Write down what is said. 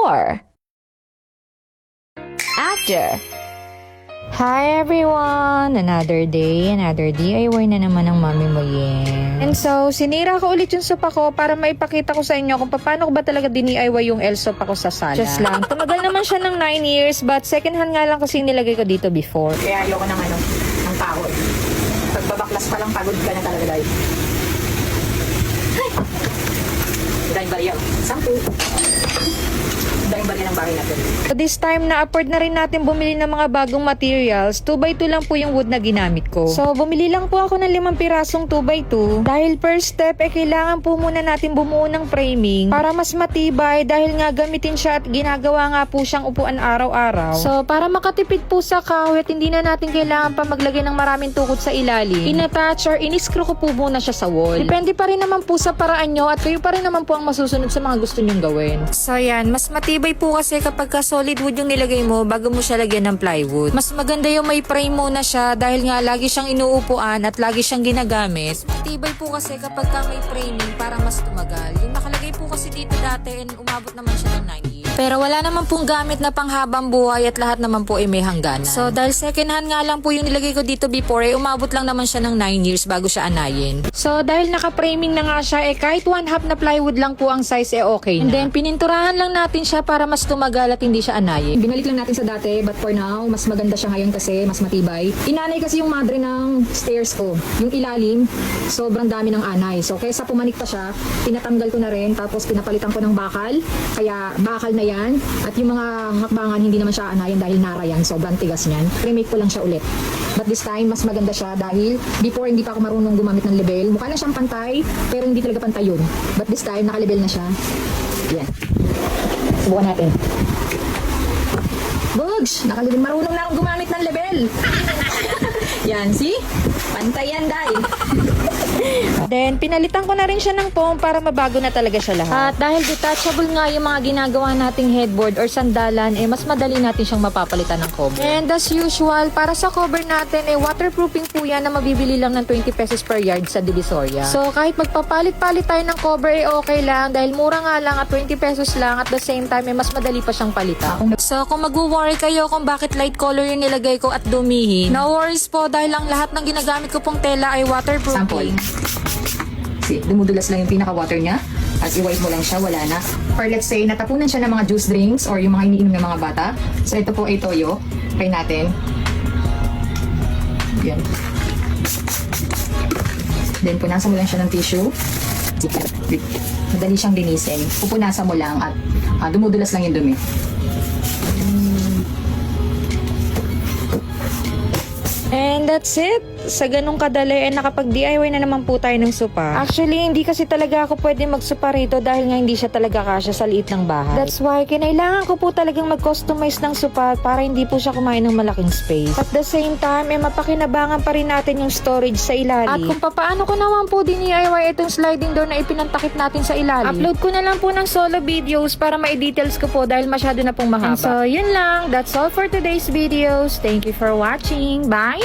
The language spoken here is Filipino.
before, after. Hi everyone! Another day, another DIY na naman ng mami mo yan. And so, sinira ko ulit yung sopa ko para maipakita ko sa inyo kung paano ko ba talaga DIY yung L-sopa ko sa sala. Just lang, tumagal naman siya ng 9 years but second hand nga lang kasi nilagay ko dito before. Kaya ayoko ng ng pagod. Pagbabaklas pa lang pagod ka na talaga dahil. Ay! Dahil bariya. Sampu. Dahil bariya ng bahay natin. So this time na-afford na rin natin bumili ng mga bagong materials. 2x2 lang po yung wood na ginamit ko. So bumili lang po ako ng 5 pirasong 2x2. Dahil first step kailangan po muna natin bumuo ng framing para mas matibay dahil nga gamitin siya at ginagawa nga po siyang upuan araw-araw. So para makatipid po sa kawit, hindi na natin kailangan pa maglagay ng maraming tukod sa ilalim. In-attach or in-screw ko po muna siya sa wall. Depende pa rin naman po sa paraan nyo at kayo pa rin naman po ang masusunod sa mga gusto nyong gawin. So yan, mas matibay po kasi kapag solid wood yung nilagay mo bago mo siya lagyan ng plywood. Mas maganda yung may frame muna siya dahil nga lagi siyang inuupuan at lagi siyang ginagamit. Matibay po kasi kapag ka may framing para mas tumagal. Yung nakalagay po kasi dito dati and umabot naman siya ng 9 years. Pero wala naman pong gamit na panghabang buhay at lahat naman po ay may hangganan. So dahil second hand nga lang po yung nilagay ko dito before, umabot lang naman siya ng 9 years bago siya anayin. So dahil naka-framing na nga siya, kahit 1/2 na plywood lang po ang size okay na. And then pininturahan lang natin siya para mas tumagal at hindi siya anayin. Binalik lang natin sa dati but for now, mas maganda siya ngayon kasi mas matibay. Inanay kasi yung madre ng stairs ko. Yung ilalim, sobrang dami ng anay. So kaysa pumanik pa siya, pinatanggal ko na rin tapos pinapalitan ko ng bakal. Kaya bakal na yan. At yung mga hakbangan, hindi naman siya anayan dahil nara yan. Sobrang tigas niyan. Remake ko lang siya ulit. But this time, mas maganda siya dahil before hindi pa ako marunong gumamit ng level. Mukha na siyang pantay, pero hindi talaga pantay yun. But this time, naka-level na siya. Yan. Subukan natin. Bugs! Naka-level. Marunong na akong gumamit ng level. Yan, see? Pantay yan, dahil. Then, pinalitan ko na rin siya ng foam para mabago na talaga siya lahat. At dahil detachable nga yung mga ginagawa nating headboard or sandalan, mas madali natin siyang mapapalitan ng cover. And as usual, para sa cover natin, waterproofing po yan na mabibili lang ng 20 pesos per yard sa Divisoria. So, kahit magpapalit-palit tayo ng cover, okay lang dahil mura nga lang at 20 pesos lang at the same time, mas madali pa siyang palitan. So, kung mag-worry kayo kung bakit light color yung nilagay ko at dumihin, no worries po dahil ang lahat ng ginagamit ko pong tela ay waterproofing. See, dumudulas lang yung pinaka-water niya. As i-wipe mo lang siya, wala na. Or let's say, natapunan siya ng mga juice drinks or yung mga iniinom ng mga bata. So, ito po ay toyo. Try natin. Yan. Then, punasan mo lang siya ng tissue. Madali siyang linisin. Pupunasan mo lang at dumudulas lang yung dumi. And that's it. Sa ganung kadali, nakapag-DIY na naman po tayo ng sopa. Actually, hindi kasi talaga ako pwede magsopa rito dahil nga hindi siya talaga kasya sa liit ng bahay. That's why, kinailangan ko po talagang mag-customize ng sopa para hindi po siya kumain ng malaking space. At the same time, mapakinabangan pa rin natin yung storage sa ilalim. At kung paano ko naman po DIY itong sliding door na ipinantakip natin sa ilalim. Upload ko na lang po ng solo videos para ma-details ko po dahil masyado na pong mahaba. And so, yun lang. That's all for today's videos. Thank you for watching. Bye!